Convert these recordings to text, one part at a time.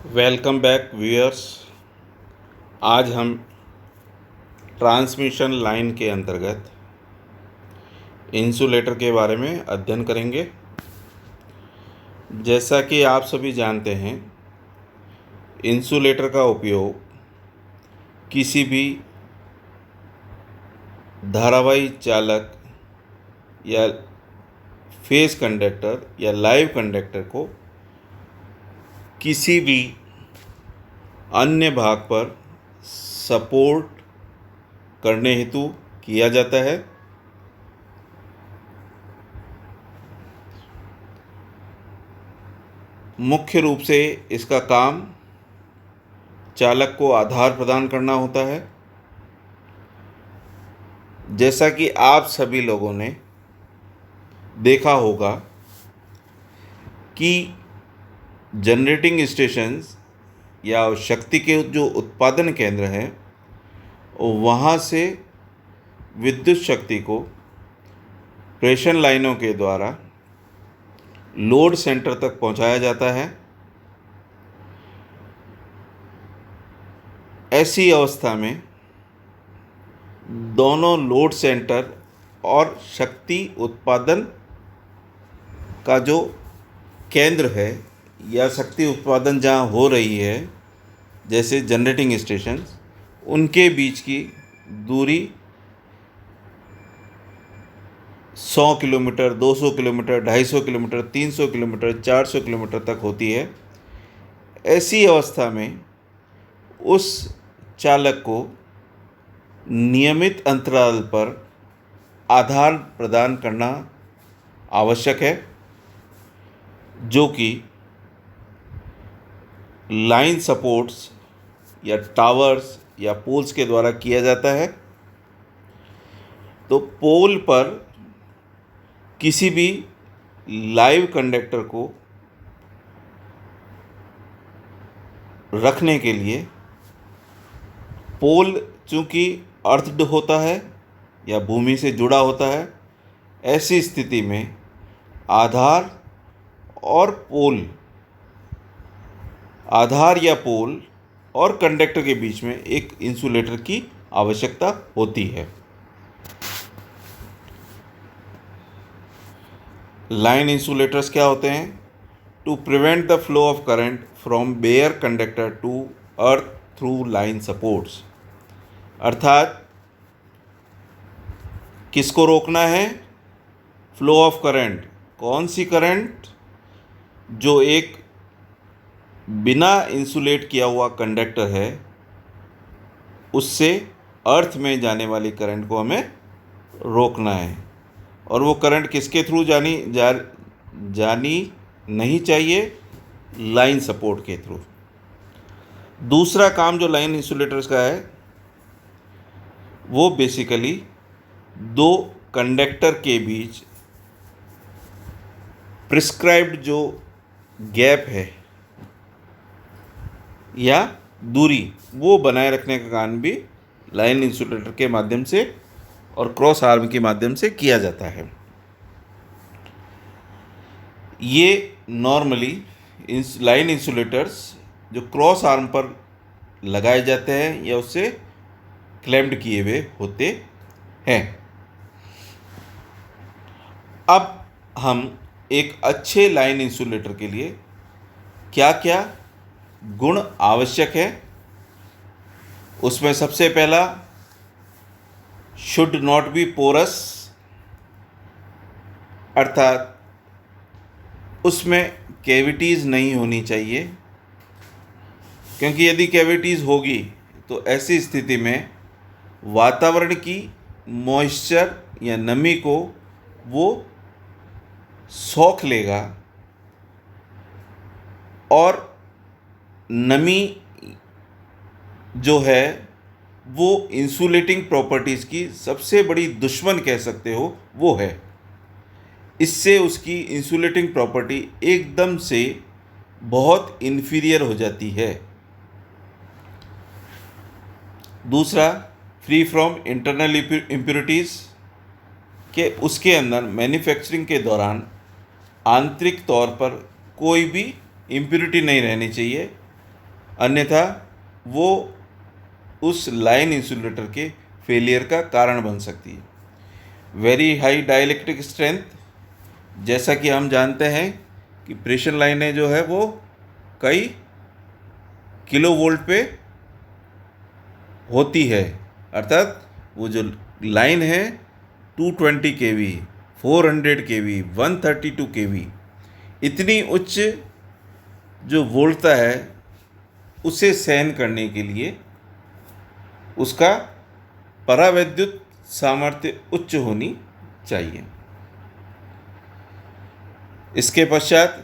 Welcome back viewers. आज हम transmission line के अंतर्गत इंसुलेटर के बारे में अध्ययन करेंगे। जैसा कि आप सभी जानते हैं, इंसुलेटर का उपयोग किसी भी धारावाही चालक या फेज कंडक्टर या लाइव कंडक्टर को किसी भी अन्य भाग पर सपोर्ट करने हेतु किया जाता है। मुख्य रूप से इसका काम चालक को आधार प्रदान करना होता है। जैसा कि आप सभी लोगों ने देखा होगा कि जनरेटिंग स्टेशंस या शक्ति के जो उत्पादन केंद्र हैं, वहाँ से विद्युत शक्ति को प्रेषण लाइनों के द्वारा लोड सेंटर तक पहुँचाया जाता है। ऐसी अवस्था में दोनों लोड सेंटर और शक्ति उत्पादन का जो केंद्र है या शक्ति उत्पादन जहाँ हो रही है, जैसे जनरेटिंग स्टेशन, उनके बीच की दूरी 100 kilometre, 200 kilometre, 250 kilometre, 300 kilometre, 400 kilometre तक होती है। ऐसी अवस्था में उस चालक को नियमित अंतराल पर आधार प्रदान करना आवश्यक है, जो कि लाइन सपोर्ट्स या टावर्स या पोल्स के द्वारा किया जाता है। तो पोल पर किसी भी लाइव कंडक्टर को रखने के लिए पोल चूँकि अर्थड होता है या भूमि से जुड़ा होता है, ऐसी स्थिति में आधार या पोल और कंडक्टर के बीच में एक इंसुलेटर की आवश्यकता होती है। लाइन इंसुलेटर्स क्या होते हैं? To prevent the flow of current from bare conductor to earth through line supports. अर्थात किसको रोकना है? Flow of current. कौन सी करंट? जो एक बिना इंसुलेट किया हुआ कंडक्टर है, उससे अर्थ में जाने वाली करंट को हमें रोकना है। और वो करंट किसके थ्रू जानी नहीं चाहिए? लाइन सपोर्ट के थ्रू। दूसरा काम जो लाइन इंसुलेटर्स का है, वो बेसिकली दो कंडक्टर के बीच प्रिस्क्राइब्ड जो गैप है या दूरी, वो बनाए रखने का काम भी लाइन इंसुलेटर के माध्यम से और क्रॉस आर्म के माध्यम से किया जाता है। ये नॉर्मली लाइन इंसुलेटर्स जो क्रॉस आर्म पर लगाए जाते हैं या उससे क्लैम्प्ड किए हुए होते हैं। अब हम एक अच्छे लाइन इंसुलेटर के लिए क्या क्या गुण आवश्यक है, उसमें सबसे पहला, शुड नॉट बी पोरस, अर्थात उसमें कैविटीज़ नहीं होनी चाहिए, क्योंकि यदि कैविटीज़ होगी तो ऐसी स्थिति में वातावरण की मॉइस्चर या नमी को वो सोख लेगा और नमी जो है वो इंसुलेटिंग प्रॉपर्टीज़ की सबसे बड़ी दुश्मन कह सकते हो, वो है। इससे उसकी इंसुलेटिंग प्रॉपर्टी एकदम से बहुत इन्फीरियर हो जाती है। दूसरा, फ्री फ्रॉम इंटरनल इम्प्योरिटीज़, के उसके अंदर मैन्युफैक्चरिंग के दौरान आंतरिक तौर पर कोई भी इम्प्योरिटी नहीं रहनी चाहिए, अन्यथा वो उस लाइन इंसुलेटर के फेलियर का कारण बन सकती है। वेरी हाई डाइलेक्ट्रिक स्ट्रेंथ, जैसा कि हम जानते हैं कि प्रेशर लाइनें जो है वो कई किलो वोल्ट पे होती है, अर्थात वो जो लाइन है 220 kV, 400 kV, 132 kV, इतनी उच्च जो वोल्टता है उसे सहन करने के लिए उसका परावैद्युत सामर्थ्य उच्च होनी चाहिए। इसके पश्चात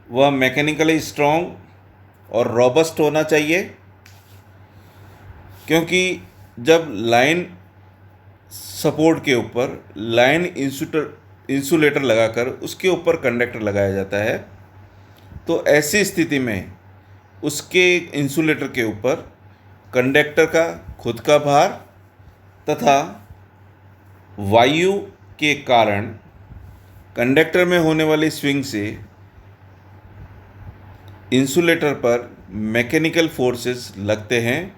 वह मैकेनिकली स्ट्रॉन्ग और रॉबस्ट होना चाहिए, क्योंकि जब लाइन सपोर्ट के ऊपर लाइन इंसुलेटर लगाकर उसके ऊपर कंडक्टर लगाया जाता है, तो ऐसी स्थिति में उसके इंसुलेटर के ऊपर कंडक्टर का खुद का भार तथा वायु के कारण कंडक्टर में होने वाली स्विंग से इंसुलेटर पर मैकेनिकल फोर्सेस लगते हैं,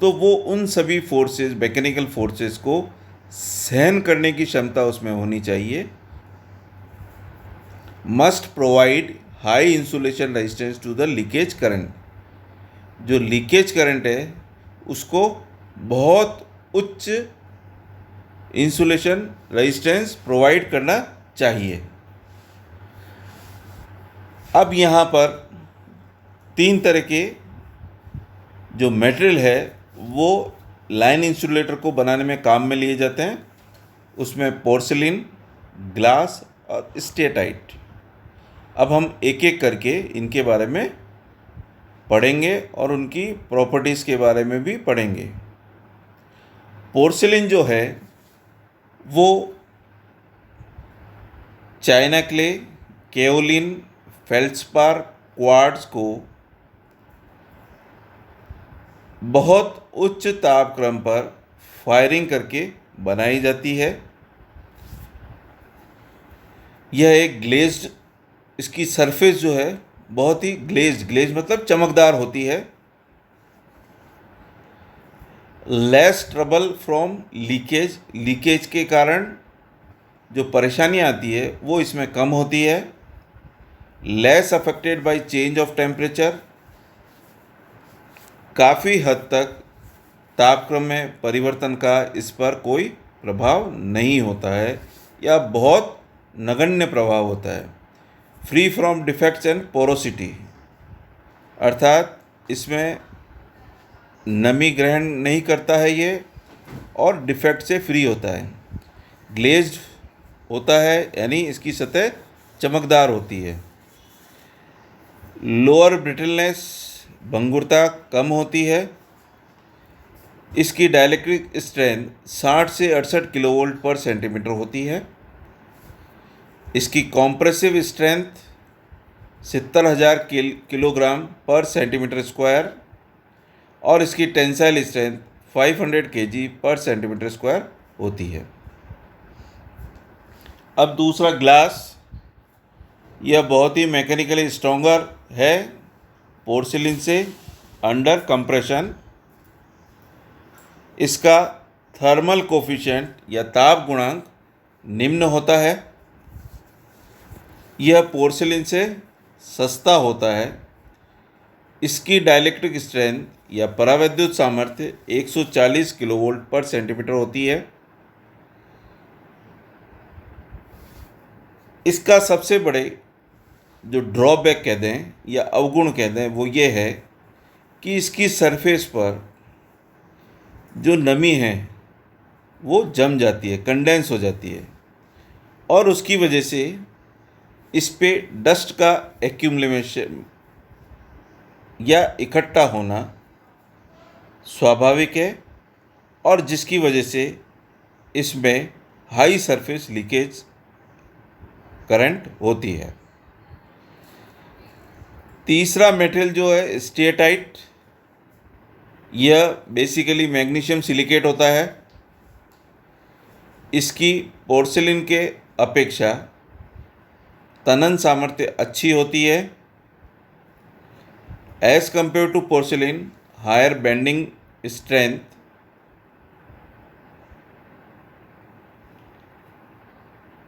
तो वो उन सभी फोर्सेस, मैकेनिकल फोर्सेस को सहन करने की क्षमता उसमें होनी चाहिए। Must provide high insulation resistance to the leakage current, जो लीकेज करंट है उसको बहुत उच्च इंसुलेशन रेजिस्टेंस प्रोवाइड करना चाहिए। अब यहाँ पर 3 तरह के जो मटेरियल है वो लाइन इंसुलेटर को बनाने में काम में लिए जाते हैं। उसमें पोर्सिलिन, ग्लास और स्टेटाइट। अब हम एक एक करके इनके बारे में पढ़ेंगे और उनकी प्रॉपर्टीज़ के बारे में भी पढ़ेंगे। पोर्सिलिन जो है वो चाइना क्ले, केओलिन, फेल्ड्स्पार, क्वार्ट्ज को बहुत उच्च तापक्रम पर फायरिंग करके बनाई जाती है। यह एक ग्लेज्ड, इसकी सरफेस जो है बहुत ही ग्लेज मतलब चमकदार होती है। Less trouble from leakage, leakage के कारण जो परेशानी आती है वो इसमें कम होती है। Less affected by change of temperature, काफ़ी हद तक तापक्रम में परिवर्तन का इस पर कोई प्रभाव नहीं होता है या बहुत नगण्य प्रभाव होता है। Free from defects and porosity, अर्थात इसमें नमी ग्रहण नहीं करता है ये और डिफेक्ट से फ्री होता है। ग्लेज्ड होता है यानी इसकी सतह चमकदार होती है। लोअर ब्रिटलनेस, भंगुरता कम होती है। इसकी डाइलेक्ट्रिक स्ट्रेंथ 60 से 68 किलोवोल्ट पर सेंटीमीटर होती है। इसकी कॉम्प्रेसिव स्ट्रेंथ 70,000 किलोग्राम पर सेंटीमीटर स्क्वायर और इसकी टेंसाइल स्ट्रेंथ 500 kg पर सेंटीमीटर स्क्वायर होती है। अब दूसरा ग्लास, यह बहुत ही मैकेनिकली स्ट्रॉन्गर है पोर्सिलिन से अंडर कंप्रेशन। इसका थर्मल कोफिशिएंट या ताप गुणांक निम्न होता है। यह पोर्सिलिन से सस्ता होता है। इसकी डाइलेक्ट्रिक स्ट्रेंथ या परावैद्युत सामर्थ्य 140 किलोवोल्ट पर सेंटीमीटर होती है। इसका सबसे बड़े जो ड्रॉबैक कहते हैं या अवगुण कहते हैं वो ये है कि इसकी सरफेस पर जो नमी है वो जम जाती है, कंडेंस हो जाती है और उसकी वजह से इस पे डस्ट का एक्यूमुलेशन या इकट्ठा होना स्वाभाविक है और जिसकी वजह से इसमें हाई सरफेस लीकेज करंट होती है। तीसरा मटेरियल जो है स्टेटाइट, यह बेसिकली मैग्नीशियम सिलिकेट होता है। इसकी पोर्सिलिन के अपेक्षा तनन सामर्थ्य अच्छी होती है। As compare to porcelain, higher bending strength,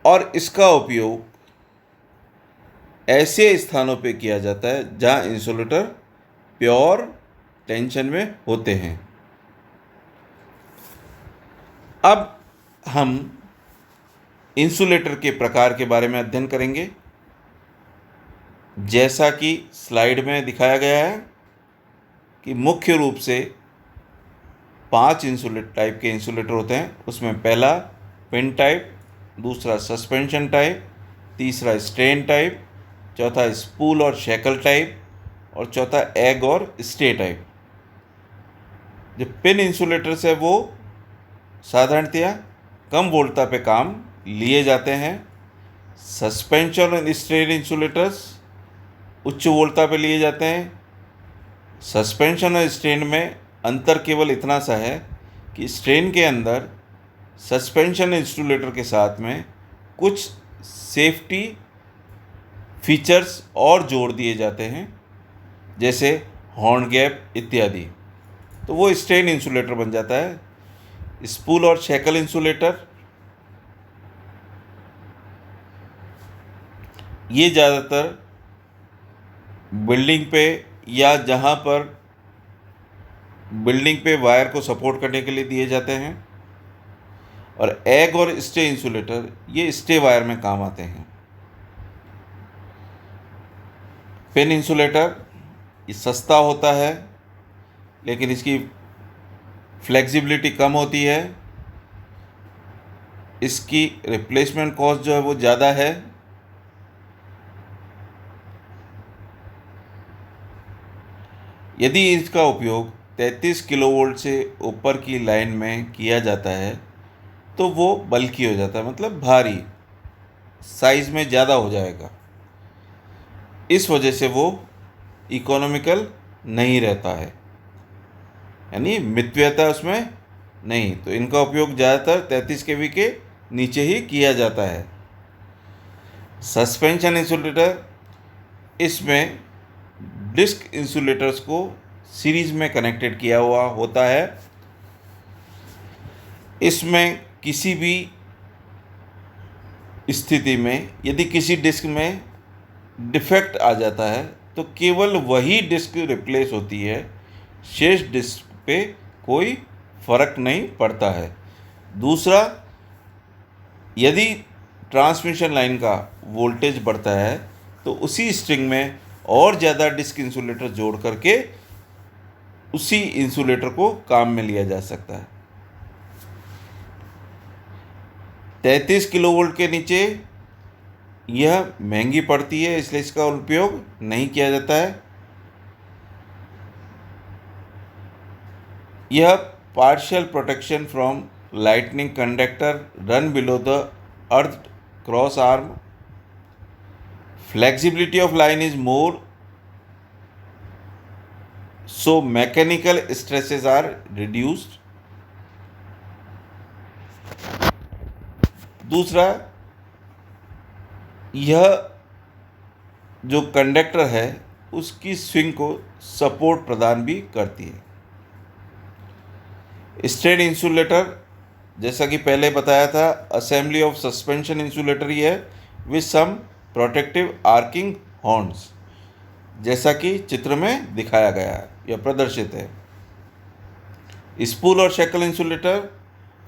और इसका उपयोग ऐसे स्थानों पे किया जाता है जहाँ इंसुलेटर प्योर टेंशन में होते हैं। अब हम इंसुलेटर के प्रकार के बारे में अध्ययन करेंगे। जैसा कि स्लाइड में दिखाया गया है कि मुख्य रूप से 5 टाइप के इंसुलेटर होते हैं। उसमें पहला पिन टाइप, दूसरा सस्पेंशन टाइप, तीसरा स्ट्रेन टाइप, चौथा स्पूल और शैकल टाइप, और चौथा एग और स्टे टाइप। जो पिन इंसुलेटर्स है वो साधारणतया कम वोल्टता पे काम लिए जाते हैं। सस्पेंशन और स्ट्रेन इंसुलेटर्स उच्च वोल्टता पे लिए जाते हैं। सस्पेंशन और स्ट्रेन में अंतर केवल इतना सा है कि स्ट्रेन के अंदर सस्पेंशन इंसुलेटर के साथ में कुछ सेफ्टी फीचर्स और जोड़ दिए जाते हैं, जैसे हॉर्न गैप इत्यादि, तो वो स्ट्रेन इंसुलेटर बन जाता है। स्पूल और शैकल इंसुलेटर ये ज़्यादातर बिल्डिंग पे या जहाँ पर बिल्डिंग पे वायर को सपोर्ट करने के लिए दिए जाते हैं। और एग और स्टे इंसुलेटर ये स्टे वायर में काम आते हैं। पिन इंसुलेटर ये सस्ता होता है, लेकिन इसकी फ्लेक्सिबिलिटी कम होती है। इसकी रिप्लेसमेंट कॉस्ट जो है वो ज़्यादा है। यदि इसका उपयोग 33 किलोवोल्ट से ऊपर की लाइन में किया जाता है तो वो बल्की हो जाता है, मतलब भारी, साइज़ में ज़्यादा हो जाएगा। इस वजह से वो इकोनॉमिकल नहीं रहता है, यानी मितव्ययता उसमें नहीं। तो इनका उपयोग ज़्यादातर 33 केवी के नीचे ही किया जाता है। सस्पेंशन इंसुलेटर, इसमें डिस्क इंसुलेटर्स को सीरीज में कनेक्टेड किया हुआ होता है। इसमें किसी भी स्थिति में यदि किसी डिस्क में डिफेक्ट आ जाता है तो केवल वही डिस्क रिप्लेस होती है, शेष डिस्क पे कोई फर्क नहीं पड़ता है। दूसरा, यदि ट्रांसमिशन लाइन का वोल्टेज बढ़ता है तो उसी स्ट्रिंग में और ज़्यादा डिस्क इंसुलेटर जोड़ करके उसी इंसुलेटर को काम में लिया जा सकता है। 33 किलोवोल्ट के नीचे यह महंगी पड़ती है, इसलिए इसका उपयोग नहीं किया जाता है। यह partial protection from lightning conductor run below the earth cross arm, flexibility of line is more, so mechanical stresses are reduced. दूसरा, यह जो कंडक्टर है उसकी स्विंग को सपोर्ट प्रदान भी करती है। स्ट्रेन इंसुलेटर, जैसा कि पहले बताया था, असेंबली ऑफ सस्पेंशन इंसुलेटर ही है with some protective arcing horns, जैसा कि चित्र में दिखाया गया है या प्रदर्शित है। स्पूल और shackle insulator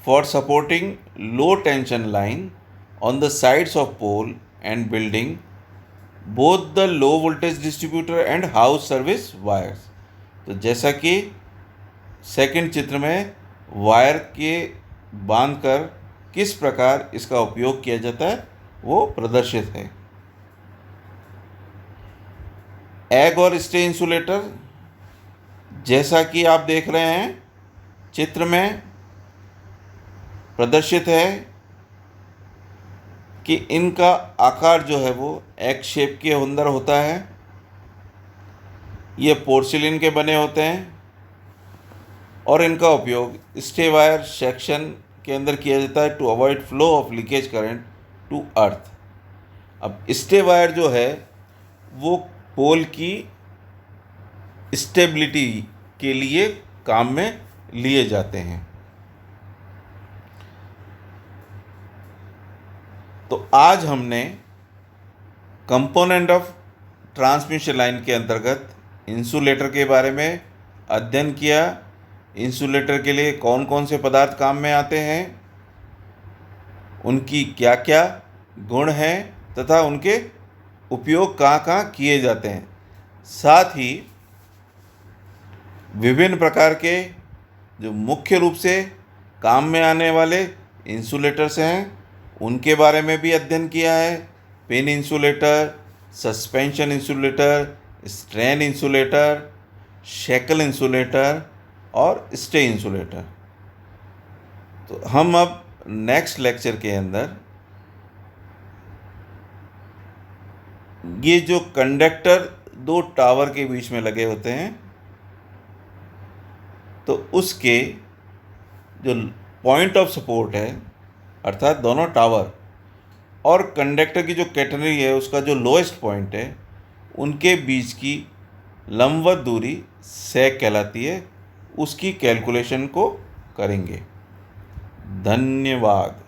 for supporting low tension line on the sides of pole and building, both the low voltage distributor and house service wires. तो जैसा कि सेकंड चित्र में वायर के बांधकर किस प्रकार इसका उपयोग किया जाता है वो प्रदर्शित है। एग और स्टे इंसुलेटर, जैसा कि आप देख रहे हैं चित्र में प्रदर्शित है कि इनका आकार जो है वो एग शेप के अंदर होता है। ये पोर्सिलिन के बने होते हैं और इनका उपयोग स्टे वायर सेक्शन के अंदर किया जाता है to avoid flow of leakage current to earth. अब स्टे वायर जो है वो पोल की स्टेबिलिटी के लिए काम में लिए जाते हैं। तो आज हमने कंपोनेंट ऑफ ट्रांसमिशन लाइन के अंतर्गत इंसुलेटर के बारे में अध्ययन किया। इंसुलेटर के लिए कौन कौन से पदार्थ काम में आते हैं, उनकी क्या क्या गुण हैं तथा उनके उपयोग कहाँ कहाँ किए जाते हैं। साथ ही विभिन्न प्रकार के जो मुख्य रूप से काम में आने वाले इंसुलेटर्स हैं उनके बारे में भी अध्ययन किया है। Pin insulator, suspension insulator, strand insulator, shackle insulator और स्टे इंसुलेटर। तो हम अब नेक्स्ट लेक्चर के अंदर ये जो कंडक्टर दो टावर के बीच में लगे होते हैं तो उसके जो पॉइंट ऑफ सपोर्ट है, अर्थात दोनों टावर और कंडक्टर की जो कैटेनरी है उसका जो लोएस्ट पॉइंट है, उनके बीच की लंबवत दूरी सेक कहलाती है। उसकी कैलकुलेशन को करेंगे। धन्यवाद।